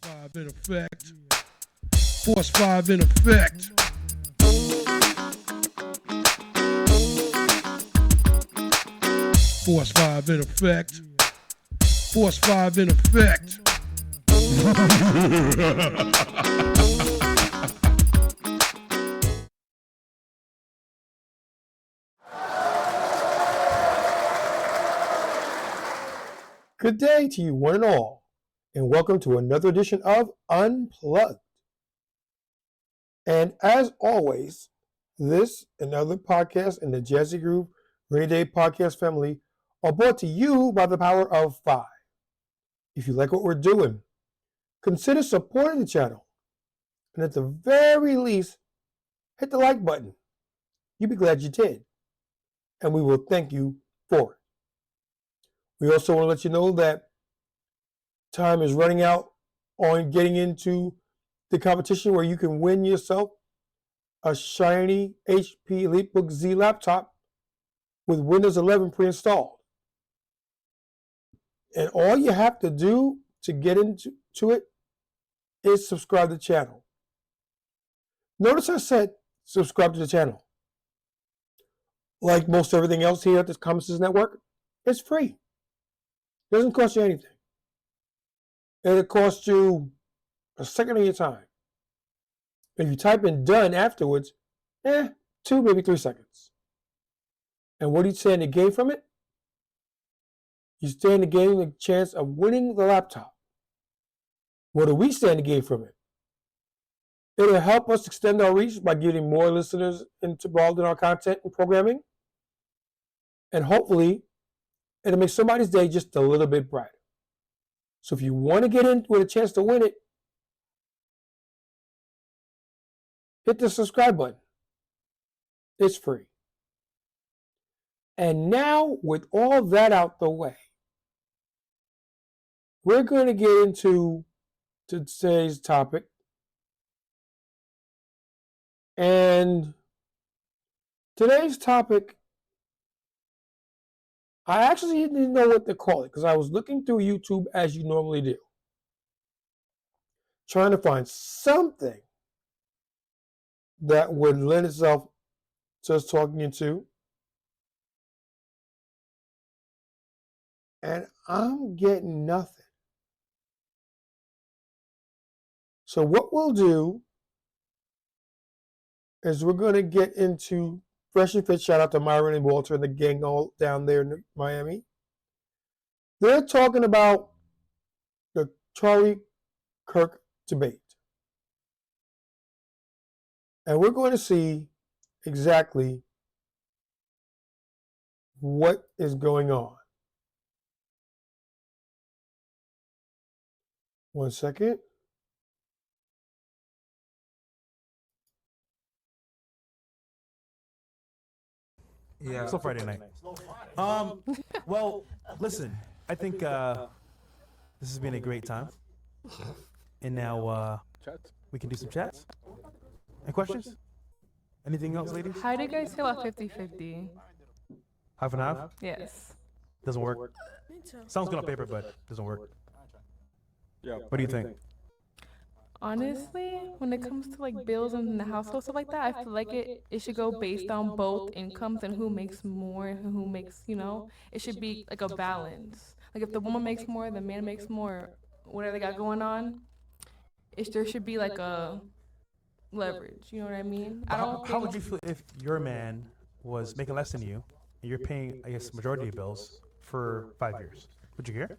5 in effect. Force 5 in effect. Force 5 in effect. Force 5 in effect. Good day to you, one and all, and welcome to another edition of Unplugged. And as always, this and other podcasts in the Jazzy Groove Rainy Day Podcast family are brought to you by the power of 5. If you like what we're doing, consider supporting the channel. And at the very least, hit the like button. You'll be glad you did. And we will thank you for it. We also want to let you know that time is running out on getting into the competition where you can win yourself a shiny HP EliteBook Z laptop with Windows 11 pre-installed. And all you have to do to get into it is subscribe to the channel. Notice I said subscribe to the channel. Like most everything else here at the Competence Network, it's free. Doesn't cost you anything. It'll cost you a second of your time. If you type in done afterwards, 2, maybe 3 seconds. And what do you stand to gain from it? You stand to gain the chance of winning the laptop. What do we stand to gain from it? It'll help us extend our reach by getting more listeners involved in our content and programming. And hopefully, it'll make somebody's day just a little bit brighter. So if you want to get in with a chance to win it, hit the subscribe button. It's free. And now, with all that out the way, we're going to get into today's topic. And today's topic, I actually didn't know what to call it because I was looking through YouTube as you normally do, trying to find something that would lend itself to us talking into. And I'm getting nothing. So what we'll do is we're going to get into Fresh and Fit. Shout out to Myron and Walter and the gang all down there in Miami. They're talking about the Charlie Kirk debate. And we're going to see exactly what is going on. 1 second. Yeah. Still Friday night. Well, listen, I think this has been a great time. And now we can do some chats. Any questions? Anything else, ladies? How do you guys feel about 50-50? Half and half? Yes. Doesn't work. Sounds good on paper, but doesn't work. Yeah. What do you think? Honestly, when it comes to like bills and the household stuff like that, I feel like it should go based on both incomes and who makes more and who makes, it should be like a balance. Like if the woman makes more, the man makes more, whatever they got going on, there should be like a leverage. You know what I mean? How would you feel if your man was making less than you and you're paying, I guess, majority of bills for 5 years? Would you care?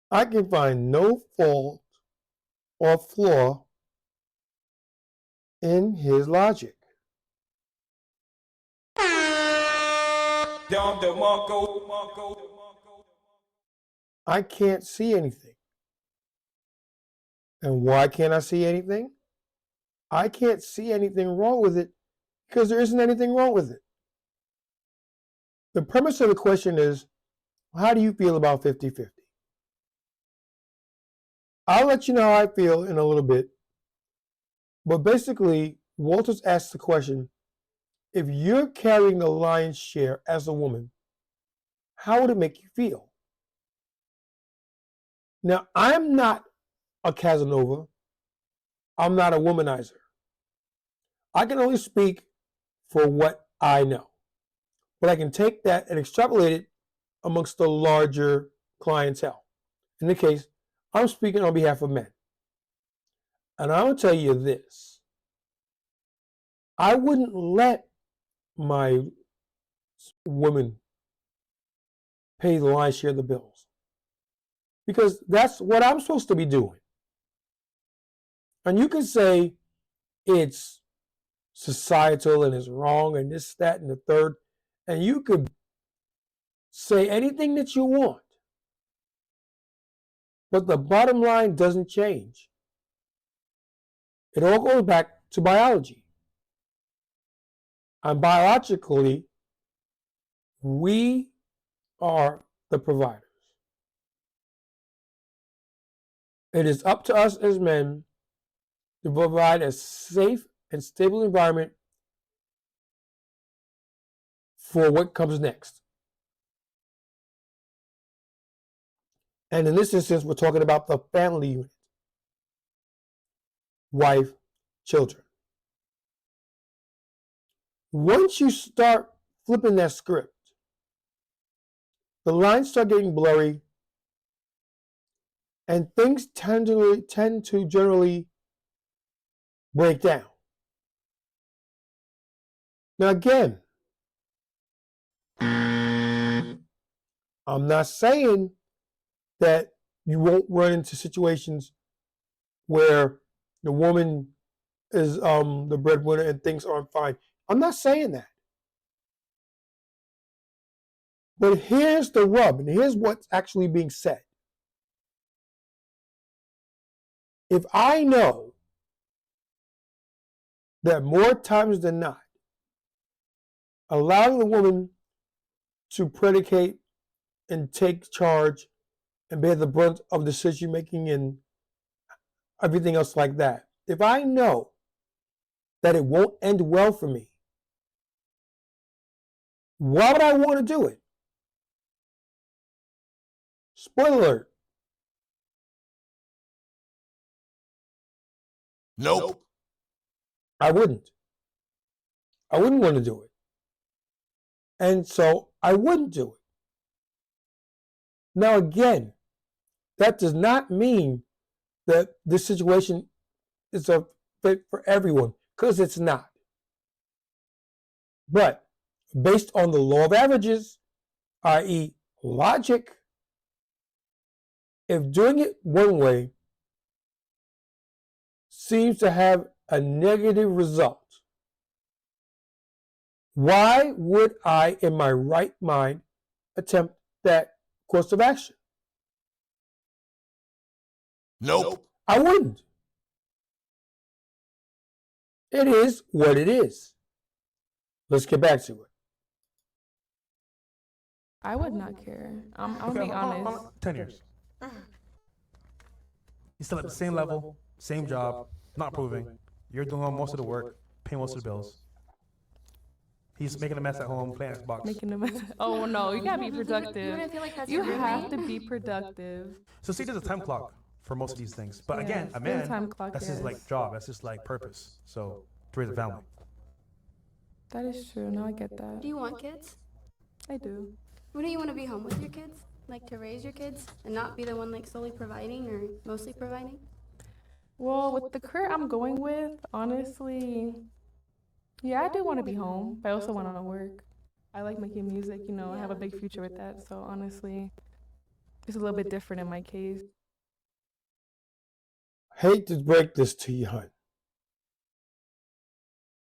I can find no fault or flaw in his logic. I can't see anything. And why can't I see anything? I can't see anything wrong with it because there isn't anything wrong with it. The premise of the question is, how do you feel about 50-50? I'll let you know how I feel in a little bit. But basically, Walters asked the question, if you're carrying the lion's share as a woman, how would it make you feel? Now, I'm not a Casanova. I'm not a womanizer. I can only speak for what I know. But I can take that and extrapolate it amongst the larger clientele. In this case, I'm speaking on behalf of men. And I will tell you this. I wouldn't let my women pay the lion's share of the bills. Because that's what I'm supposed to be doing. And you can say it's societal and it's wrong and this, that, and the third. And you could say anything that you want. But the bottom line doesn't change. It all goes back to biology. And biologically, we are the providers. It is up to us as men to provide a safe and stable environment for what comes next. And in this instance, we're talking about the family unit. Wife, children. Once you start flipping that script, the lines start getting blurry and things tend to generally break down. Now again, I'm not saying that you won't run into situations where the woman is the breadwinner and things aren't fine. I'm not saying that. But here's the rub, and here's what's actually being said. If I know that more times than not, allowing the woman to predicate and take charge and bear the brunt of decision making and everything else like that, if I know that it won't end well for me, why would I want to do it? Spoiler alert. Nope. I wouldn't. I wouldn't want to do it. And so I wouldn't do it. Now again, that does not mean that this situation is a fit for everyone, because it's not. But based on the law of averages, i.e. logic, if doing it one way seems to have a negative result, why would I, in my right mind, attempt that course of action? Nope. I wouldn't. It is what it is. Let's get back to it. I would not care. I'm gonna be honest. 10 years. He's still at the same level, same job, not proving. You're doing most of the work, paying most of the bills. He's making a mess at home, playing Xbox. Making a mess. Oh no, you gotta be productive. You feel like that's You your have to roommate? be productive. So see, there's a time clock for most of these things. But Yeah, again, a there's a man, time clock, that's his yes. like job, that's his like purpose. So to raise a family. That is true. No, I get that. Do you want kids? I do. When do you want to be home with your kids? Like to raise your kids and not be the one like solely providing or mostly providing? Well, with the career I'm going with, honestly, yeah, I do want to be home, but I also want to work. I like making music, you know, I have a big future with that. So honestly, it's a little bit different in my case. Hate to break this to you, hun,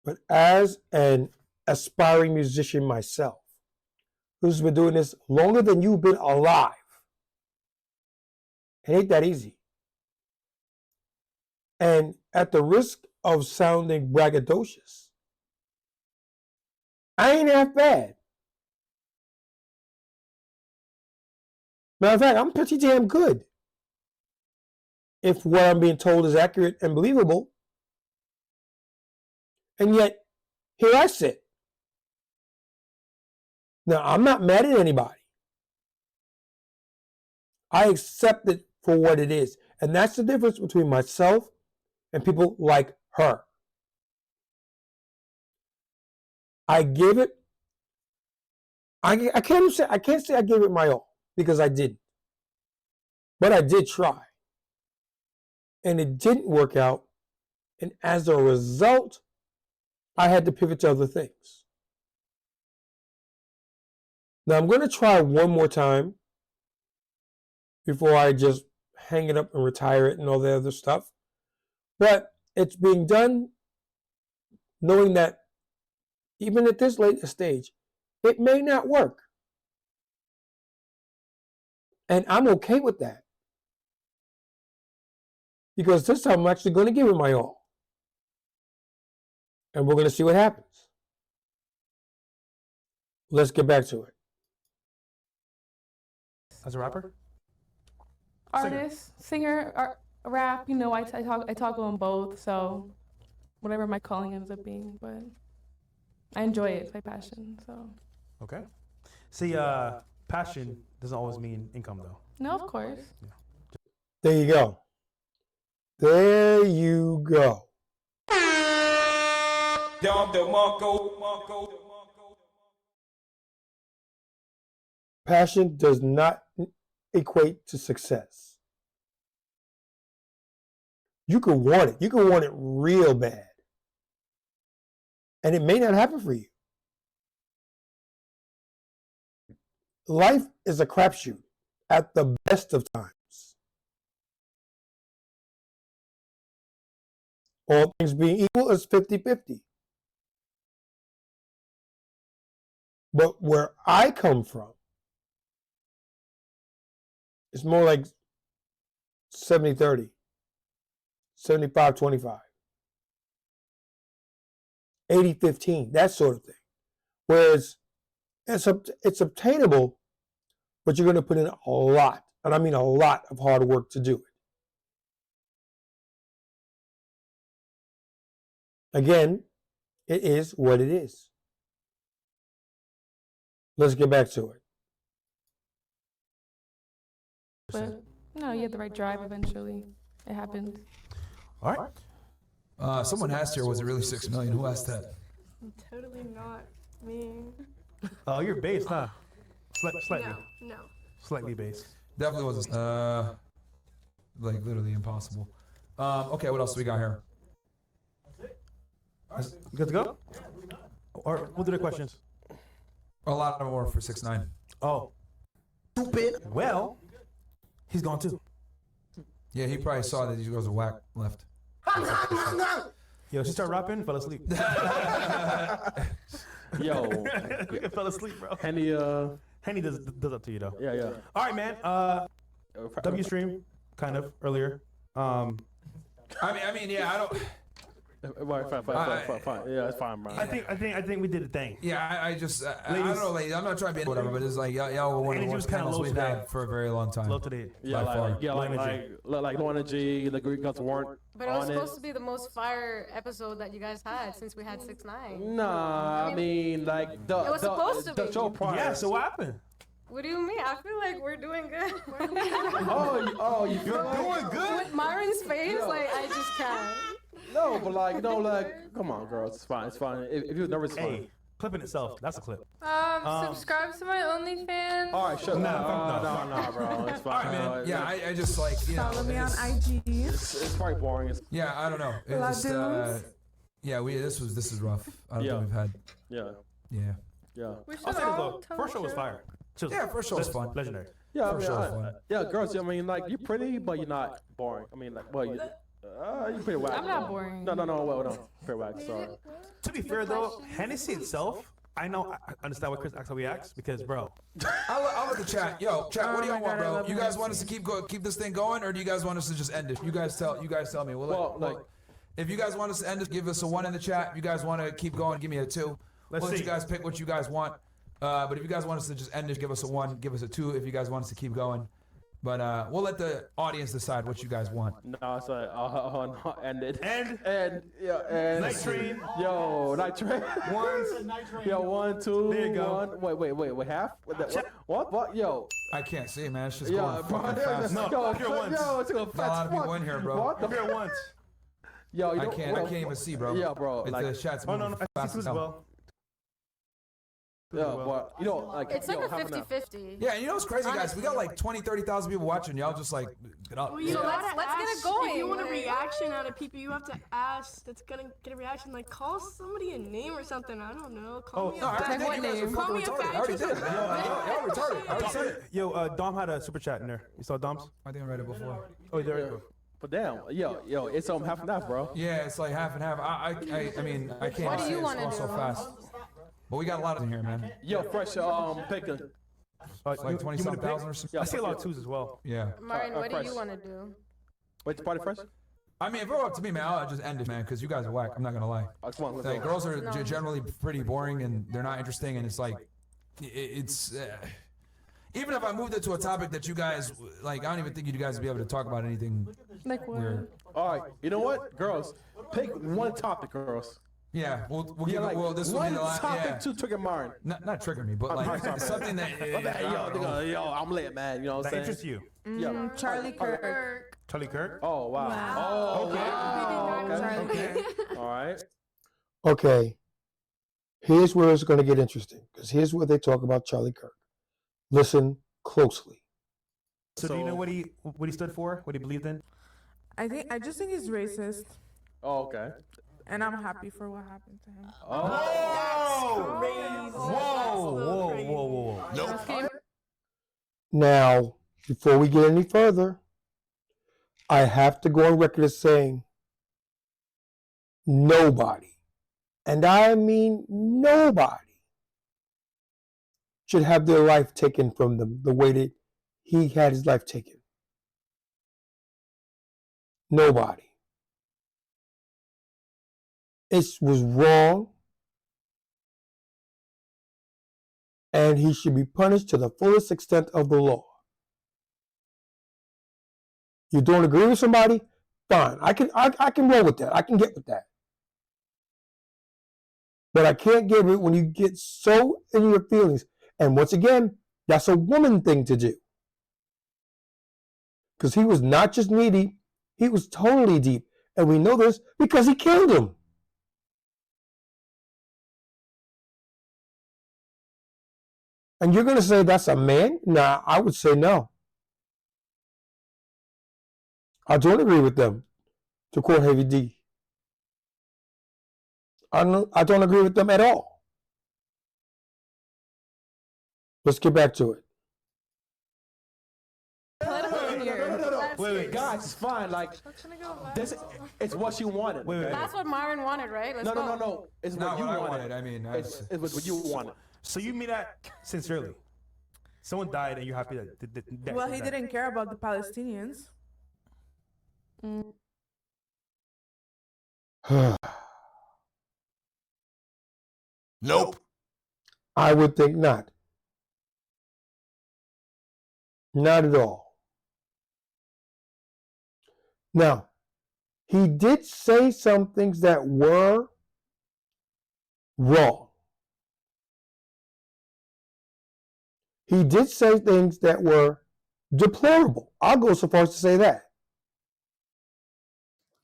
but as an aspiring musician myself, who's been doing this longer than you've been alive, it ain't that easy. And at the risk of sounding braggadocious, I ain't half bad. Matter of fact, I'm pretty damn good. If what I'm being told is accurate and believable. And yet, here I sit. Now, I'm not mad at anybody. I accept that for what it is. And that's the difference between myself and people like her. I give it, I can't say I gave it my all, because I didn't. But I did try. And it didn't work out. And as a result, I had to pivot to other things. Now I'm going to try one more time before I just hang it up and retire it and all the other stuff. But it's being done knowing that even at this late stage, it may not work. And I'm okay with that. Because this time I'm actually going to give it my all. And we're going to see what happens. Let's get back to it. As a rapper? Artist, singer, rap. You know, I talk on both. So whatever my calling ends up being, but I enjoy it. It's my passion. So. Okay. See, passion doesn't always mean income, though. No, of course. Yeah. There you go. There you go. Passion does not equate to success. You can want it. You can want it real bad. And it may not happen for you. Life is a crapshoot at the best of times. All things being equal, is 50-50. But where I come from, it's more like 70-30, 75-25, 80-15, that sort of thing. Whereas it's obtainable, but you're going to put in a lot, and I mean a lot of hard work to do it. Again, it is what it is. Let's get back to it. But no, you have the right drive eventually. It happens. All right. Someone asked here, was it really 6 million? Who asked that? Totally not me. Oh, you're based, huh? Slightly. No. Slightly based. Definitely wasn't. Like literally impossible. Okay, what else do we got here? Good to go? Or we'll do the questions. A lot more for 6ix9ine. Oh. Stupid. Well, he's gone too. Yeah, he probably saw that these girls are whack left. Yo, she started rapping, fell asleep. Yo, Fell asleep, bro. Henny, does that to you, though. yeah. All right, man. W stream, kind of, earlier. I mean, yeah, I don't. Fine. Yeah, it's fine, bro. I think we did a thing. Yeah, I don't know, ladies. I'm not trying to be whatever, but it's like y'all were one of the worst panels we've had for a very long time. Low today. Yeah, like no energy. The Greek guys weren't. But it was on supposed to be the most fire episode that you guys had since we had 6ix9ine. Nah, I mean like It was supposed to the be. show prior. Yeah, so what happened? What do you mean? I feel like we're doing good. you feel Doing good. With Myron's face, Yeah. like I just can't. No, but like come on, girls, it's fine. If you're nervous, it's fine. Hey, clipping itself. That's a clip. Subscribe to my OnlyFans. All right, shut up. Nah, No, bro, it's fine. All right, man. Yeah, I just like, you know. Follow me on IG. It's probably boring. Yeah, I don't know. It just, yeah, this is rough. I don't think we've had. Yeah. We should I'll say this all though. tell First the show was truth. fire. Chills. Yeah, first show was fun. Legendary. Yeah, I For mean, sure, fun. yeah, girls. I mean, like you're pretty, but you're not boring. I mean, like, well, you're pretty whack. I'm not boring. No, pretty whack. Sorry. To be fair though, Hennessy itself, I understand why Chris acts how he acts because, bro. I'll look at chat. Yo, chat. What do y'all want, bro? You guys want us to keep this thing going, or do you guys want us to just end it? You guys tell me. If you guys want us to end it, give us a 1 in the chat. If you guys want to keep going, give me a 2. Let's Let see. you guys pick what you guys want. But if you guys want us to just end it, give us a 1. Give us a 2 if you guys want us to keep going. But we'll let the audience decide what you guys want. No, it's like, no, end it. And Night Train. Yo, Night Train. Yo, 1, 2. There you go. Wait, half? What? Yo. I can't see, man. It's just Yo, going bro, fucking fast. No, yo, pure ones. yo, it's going Not a lot of people in here, bro. What the Pure once. Yo, I can't even see, bro. Yeah, bro. It's Like, the chat's Oh, no, moving I fast see as two as hell. well. yeah, but, you know, like, It's like yo, a half and half. 50-50. Yeah, and you know what's crazy, guys? We got like 20, 30,000 people watching. Y'all just like, get up. Well, you So gotta let's get it ask- going. If you want a reaction out of people, you have to ask that's gonna get a reaction. Like, call somebody a name or something. I don't know. Call me a No, I fat- already did. You guys are Call fucking me a retarded. fat I already did. chick. Y'all retarded. I already said it. Yo, Dom had a super chat in there. You saw Dom's? I think I read it before. Oh, there you go. But damn, yo, it's half and half, bro. Yeah, it's like half and half. I mean, I can't What do see you it wanna all so do? fast. But we got a lot in here, man. Yo, fresh, picking. Like 20-something thousand or something. I see a lot of twos as well. Yeah. Martin, what do fresh. you want to do? Wait, the party fresh? I mean, if it were up to me, man, I'll just end it, man, because you guys are whack. I'm not gonna lie. Come on, let's Like, go. girls are generally pretty boring and they're not interesting, and it's like, it's. Even if I moved it to a topic that you guys like, I don't even think you guys would be able to talk about anything Like what? weird. All right, you know what, girls? Pick one topic, girls. Yeah, we'll Yeah, give like, it. Well, this will be one the last. topic Yeah. to trigger Martin. Not trigger me, but like sorry. something that. My bad, I don't know. yo, I'm lit, man. You know what That I'm interests saying? you. Yeah. Charlie Kirk. Charlie Kirk? Oh wow. Wow. Oh, okay. Charlie Okay. Kirk. All right. Okay. Here's where it's going to get interesting, because here's where they talk about Charlie Kirk. Listen closely. So, do you know what he stood for? What he believed in? I just think he's racist, Oh, okay. and I'm happy for what happened to him. Oh. Whoa. Okay. Now, before we get any further, I have to go on record as saying nobody, and I mean nobody, should have their life taken from them the way that he had his life taken. Nobody. It was wrong, and he should be punished to the fullest extent of the law. You don't agree with somebody? Fine. I can roll with that. I can get with that. But I can't get it when you get so in your feelings. And once again, that's a woman thing to do. Because he was not just needy, he was totally deep. And we know this because he killed him. And you're going to say that's a man? Nah, I would say no. I don't agree with them, to quote Heavy D. I don't agree with them at all. Let's get back to it. Wait, guys, it's fine. Like, this, it's what you wanted. Wait. That's what Martin wanted, right? Let's go. No. It's Not what you what I wanted. wanted. I mean, It's what you wanted. So you mean that sincerely? Someone died and you're happy that Well, he didn't care about the Palestinians. Nope. I would think not. Not at all. Now, he did say some things that were wrong. He did say things that were deplorable. I'll go so far as to say that.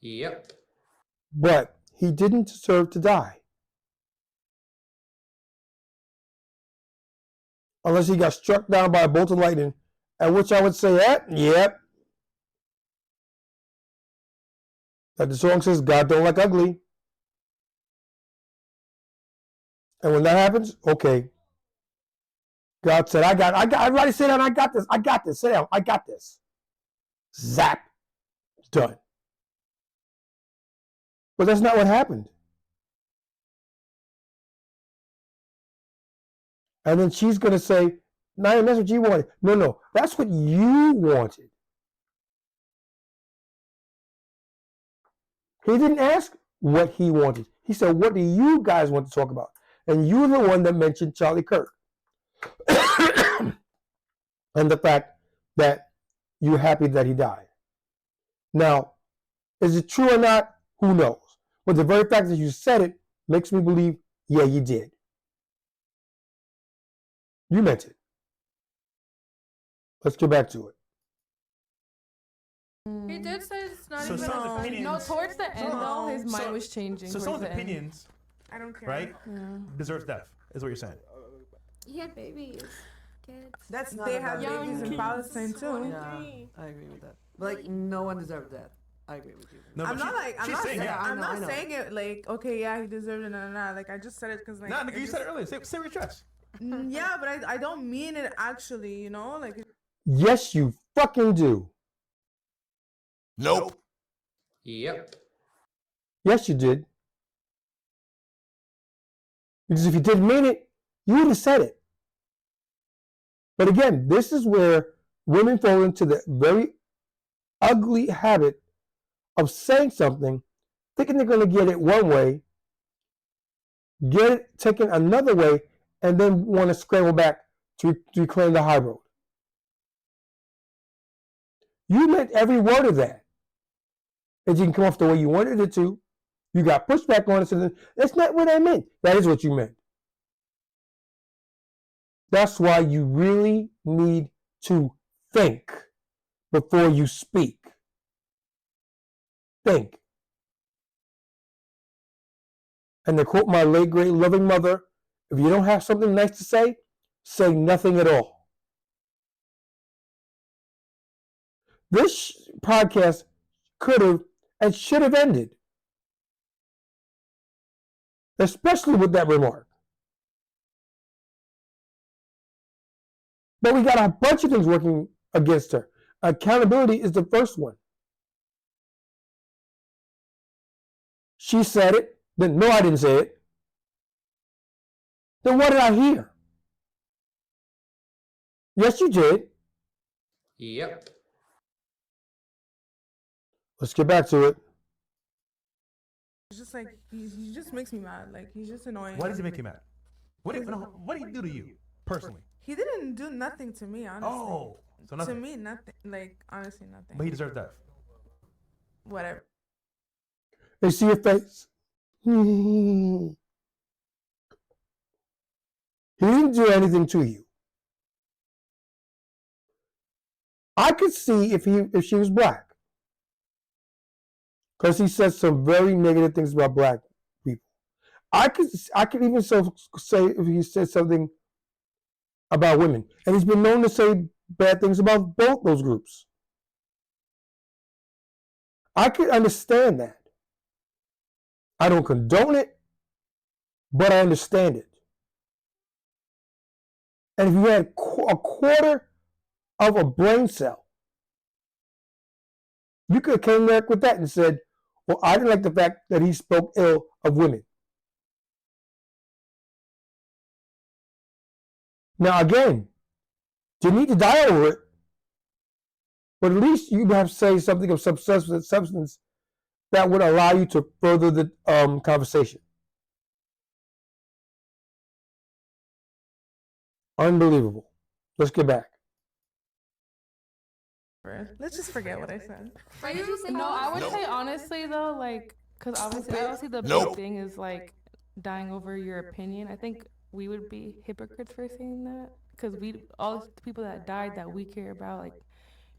Yep. But he didn't deserve to die. Unless he got struck down by a bolt of lightning, at which I would say, yep. That the song says, God don't like ugly. And when that happens, okay. God said, everybody sit down, I got this, sit down, I got this. Zap, done. But that's not what happened. And then she's going to say, no, that's what you wanted. No, that's what you wanted. He didn't ask what he wanted. He said, what do you guys want to talk about? And you're the one that mentioned Charlie Kirk. And the fact that you're happy that he died. Now, is it true or not? Who knows? But the very fact that you said it makes me believe, yeah, you did. You meant it. Let's get back to it. He did say it's not So even. some opinions. No, towards the end though, his mind was changing. So towards someone's the end. opinions, I don't care. right, deserves death, is what you're saying. He had babies, kids. That's not They a have valid babies in opinion. Palestine too. Yeah, I agree with that. But like, no one deserves that. I agree with you. No, I'm but not like I'm she's not saying saying, yeah. I'm I not know. saying it like okay, yeah, he deserved it. No. Like I just said it because like. Nah, nigga, you said it earlier. Say what your chest. Yeah, but I don't mean it actually. You know, like. Yes, you fucking do. Nope. Yep. Yes, you did. Because if you didn't mean it, you would have said it. But again, this is where women fall into the very ugly habit of saying something, thinking they're going to get it one way, get it taken another way, and then want to scramble back to reclaim the high road. You meant every word of that. It didn't come off the way you wanted it to. You got pushback on it, so that's not what I meant. That is what you meant. That's why you really need to think before you speak. Think. And to quote my late great loving mother, if you don't have something nice to say nothing at all. This podcast could have and should have ended. Especially with that remark. But we got a bunch of things working against her. Accountability is the first one. She said it, then no, I didn't say it. Then what did I hear? Yes, you did. Yep. Let's get back to it. It's just like he just makes me mad. Like he's just annoying. Why does he make you mad? What did he do to you personally? He didn't do nothing to me, honestly. Oh, so nothing. To me, nothing. Like honestly, nothing. But he deserves death. Whatever. They see your face. He didn't do anything to you. I could see if she was black. Because he said some very negative things about black people. I could even say if he said something about women. And he's been known to say bad things about both those groups. I could understand that. I don't condone it, but I understand it. And if you had a quarter of a brain cell, you could have came back with that and said, well, I didn't like the fact that he spoke ill of women. Now, again, you need to die over it, but at least you have to say something of some substance that would allow you to further the conversation. Unbelievable. Let's get back. Let's just forget what I said. No, I would say honestly though, like, because obviously the big thing is like dying over your opinion. I think we would be hypocrites for saying that because all the people that died that we care about, like,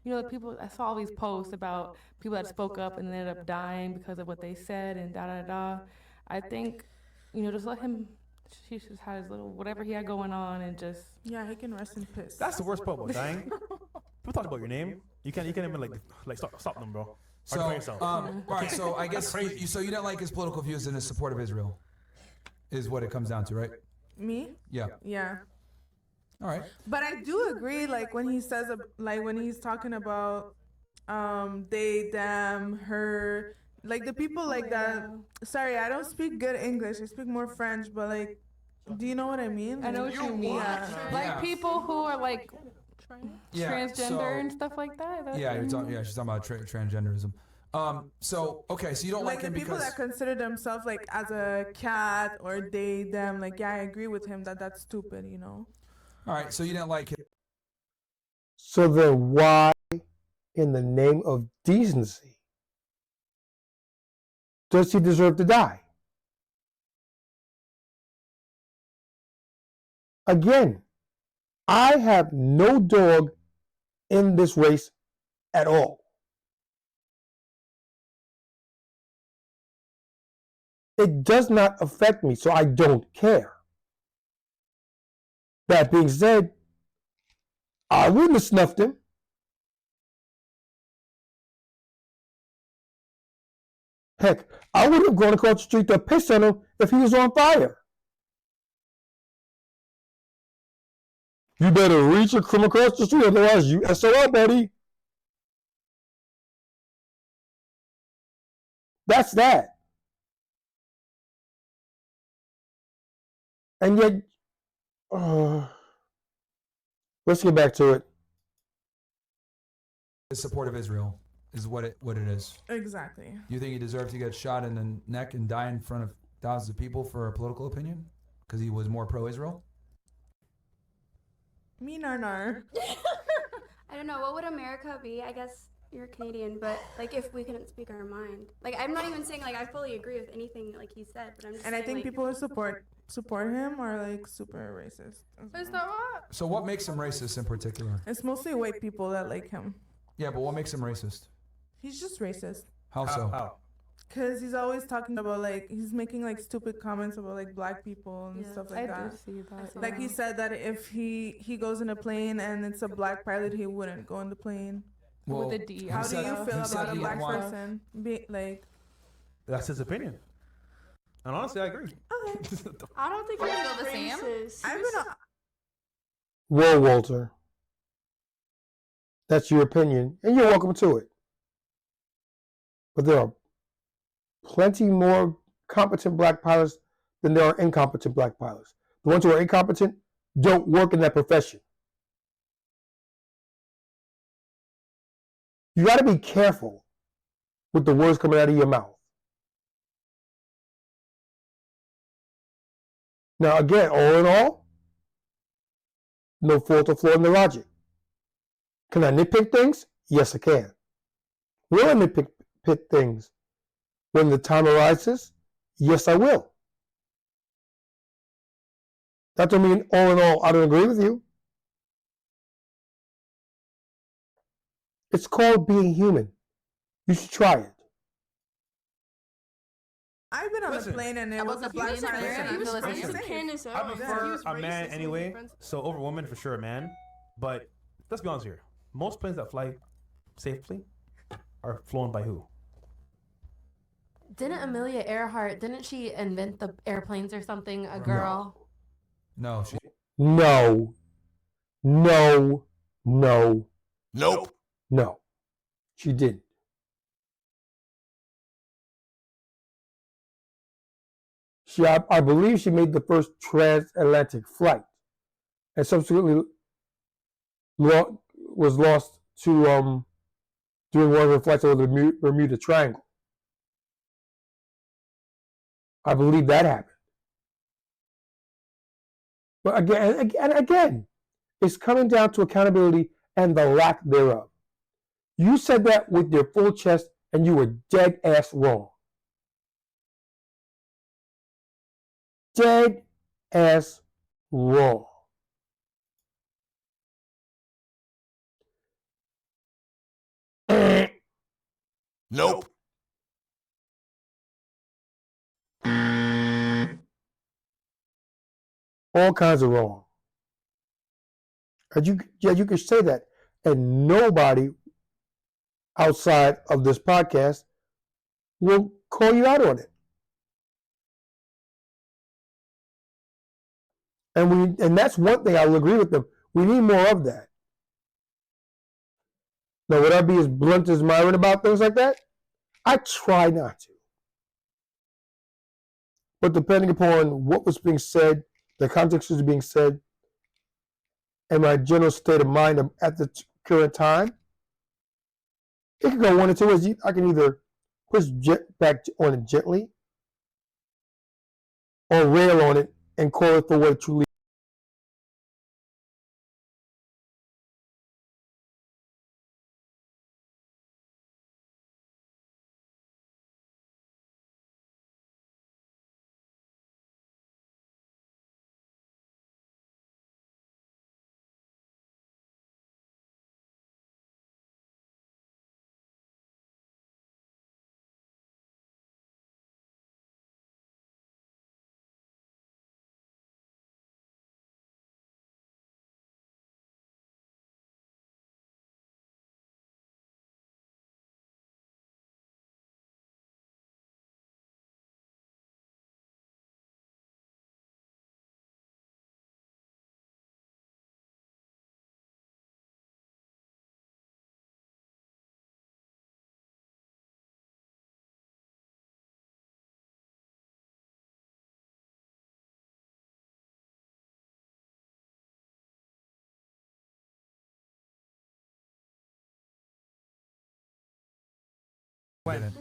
you know, the people I saw all these posts about people that spoke up and ended up dying because of what they said and da da da. I think, you know, just let him. She just had his little whatever he had going on and just. Yeah, he can rest in peace. That's the worst part about dying. People talk about your name. You can't even like stop them, bro. So, all right. So I guess so you didn't like his political views and his support of Israel, is what it comes down to, right? Me? Yeah. Yeah. All right. But I do agree, like when he says, like when he's talking about, they, them, her, like the people like that. Sorry, I don't speak good English. I speak more French, but like, do you know what I mean? I know what you mean. Like people who are like transgender and stuff like that. Yeah, she's talking about transgenderism. So you don't like him the people because that consider themselves like as a cat or they, them, like yeah, I agree with him that's stupid, you know. All right, so you didn't like him. So then why in the name of decency, does he deserve to die? Again, I have no dog in this race at all. It does not affect me, so I don't care. That being said, I wouldn't have snuffed him. Heck, I wouldn't have gone across the street to piss on him if he was on fire. You better reach or come across the street, otherwise you SOL, buddy. That's that. And yet, let's get back to it. The support of Israel is what it is. Exactly. You think he deserved to get shot in the neck and die in front of thousands of people for a political opinion? Because he was more pro-Israel? Me no. I don't know. What would America be? I guess you're Canadian, but like if we couldn't speak our mind. Like I'm not even saying like I fully agree with anything like he said, but I'm just And I saying, think like, people who support him are like super racist. Is that what? So what makes him racist in particular? It's mostly white people that like him. Yeah, but what makes him racist? He's just racist. How so? Cause he's always talking about like he's making like stupid comments about like black people and stuff like that. I do see that. Like he said that if he goes in a plane and it's a black pilot, he wouldn't go in the plane. Well, with a D. How do you feel about a he black want- person? Be like, That's his opinion. And honestly, I agree. okay. I don't think Feel he's the same? racist. I'm gonna. Well, Walter, that's your opinion, and you're welcome to it. But there are plenty more competent black pilots than there are incompetent black pilots. The ones who are incompetent don't work in that profession. You got to be careful with the words coming out of your mouth. Now, again, all in all, no fault or flaw in the logic. Can I nitpick things? Yes, I can. Will I nitpick things when the time arises? Yes, I will. That don't mean all in all I don't agree with you. It's called being human. You should try it. I've been on a plane and it was a black plane pilot. there? and He was I'm friends safe. with Candace I Owens. He prefer was a man racist and anyway. friends- So over women, for sure, a man. But let's be honest here. Most planes that fly safely are flown by who? Didn't Amelia Earhart, didn't she invent the airplanes or something? A girl? No, she. No. No. No. Nope. No. She didn't. I believe she made the first transatlantic flight and subsequently was lost to during one of her flights over the Bermuda Triangle. I believe that happened. But again, it's coming down to accountability and the lack thereof. You said that with your full chest and you were dead ass wrong. Dead ass wrong. Nope. All kinds of wrong. And you can say that, and nobody outside of this podcast will call you out on it. And that's one thing I will agree with them. We need more of that. Now, would I be as blunt as Myron about things like that? I try not to. But depending upon what was being said, the context was being said, and my general state of mind at the current time, it can go one or two ways. I can either push back on it gently or rail on it and call it for what it truly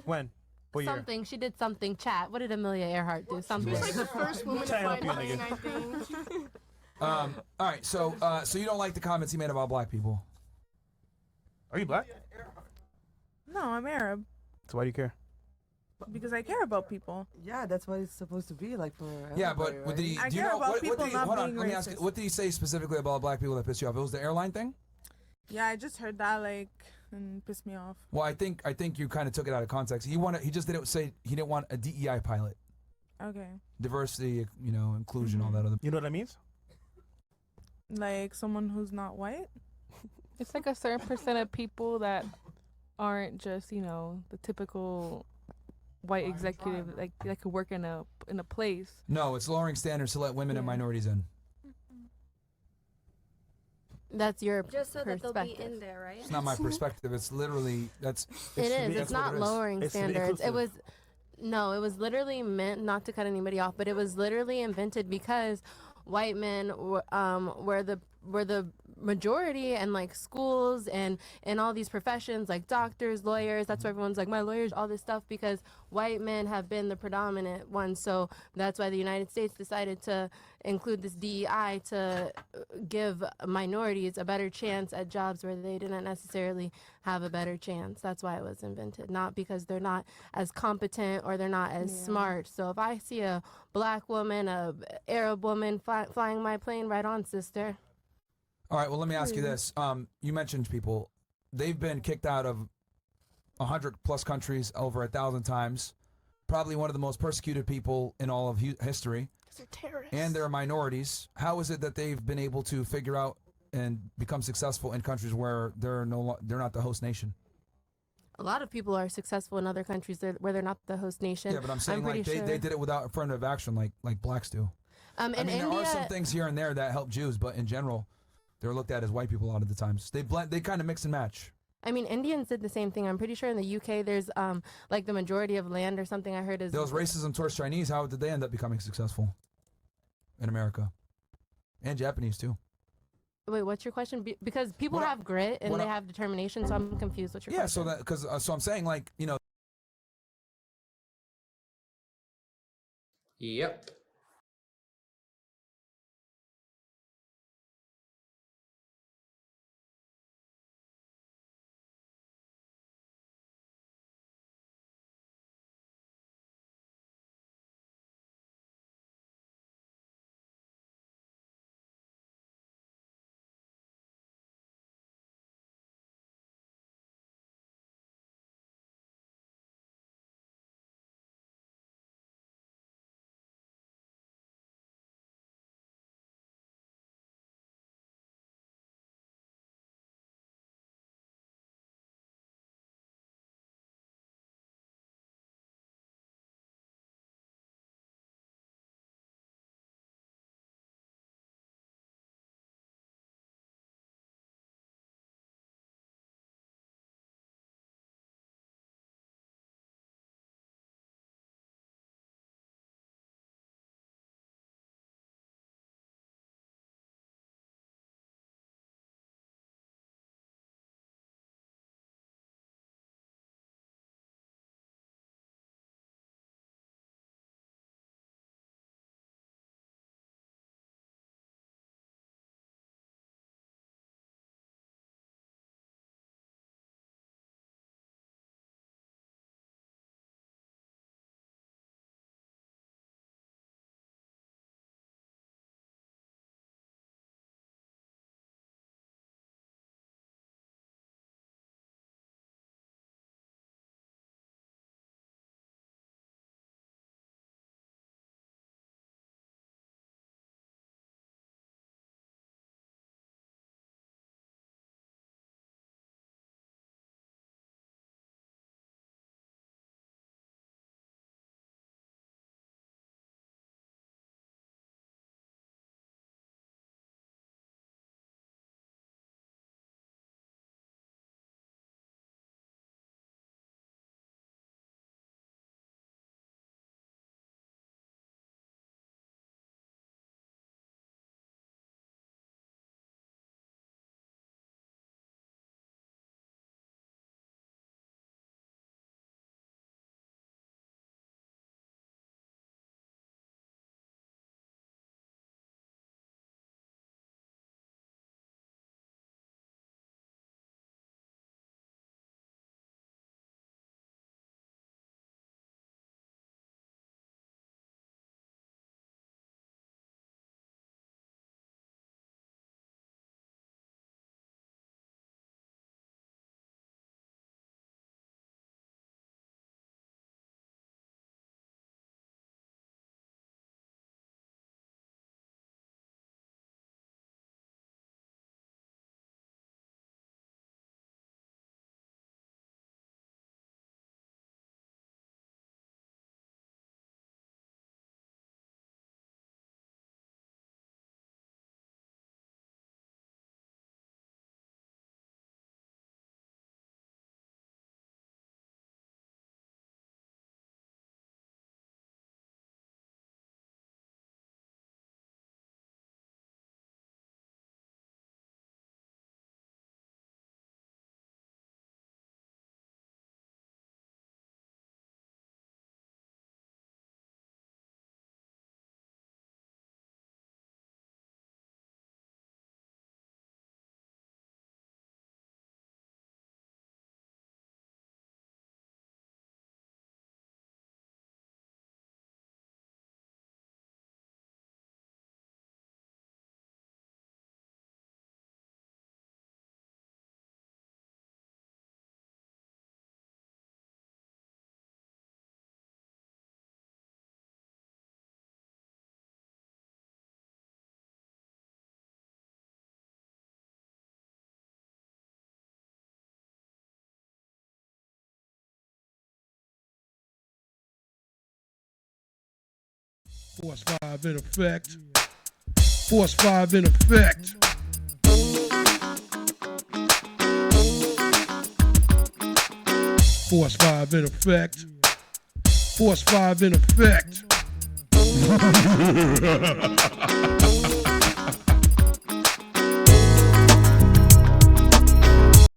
When? What year? Something. She did something. Chat. What did Amelia Earhart do? Something. She was like the first woman to Trying to fly help you, plane, I think. All right, so you don't like the comments he made about black people? Are you black? No, I'm Arab So why do you care? because I care about people. Yeah, that's what it's supposed to be like for. Yeah, but everybody, did he, I do you care know about what people did he, not hold on, being let me ask you, racist. what did he say specifically about black people that pissed you off? It was the airline thing? Yeah, I just heard that and pissed me off. Well, I think you kind of took it out of context. He just didn't say he didn't want a DEI pilot. Okay. Diversity, inclusion, all that other. You know what that means? Like someone who's not white? It's like a certain percent of people that aren't just, the typical white executive, like that could work in a place. No, it's lowering standards to let women and minorities in. That's your Just so that they'll be perspective. in there, right? It's not my perspective. It's literally It is. It's not lowering standards. It was literally meant, not to cut anybody off, but it was literally invented because white men were the majority, and like schools and all these professions like doctors, lawyers. That's why everyone's like, my lawyers, all this stuff, because white men have been the predominant ones. So that's why the United States decided to include this DEI to give minorities a better chance at jobs where they didn't necessarily have a better chance. That's why it was invented, not because they're not as competent or they're not as smart. So if I see a black woman, a Arab woman flying my plane, right on, sister. All right, well, let me ask you this. You mentioned people. They've been kicked out of 100+ countries over 1,000 times. Probably one of the most persecuted people in all of history. They're terrorists. And they're minorities. How is it that they've been able to figure out and become successful in countries where they're not the host nation? A lot of people are successful in other countries where they're not the host nation. Yeah, but I'm saying pretty like they sure. did it without affirmative action, like blacks do. In there India, are some things here and there that help Jews, but in general, they're looked at as white people a lot of the times. They kind of mix and match. I mean, Indians did the same thing. I'm pretty sure in the UK there's like the majority of land or something I heard is. There was racism towards Chinese. How did they end up becoming successful in America? And Japanese too. Wait, what's your question? Because people have grit and they have determination, so I'm confused. What's your question? So I'm saying like Yep. Force 5 in effect. Force 5 in effect. Force 5 in effect. Force 5 in effect.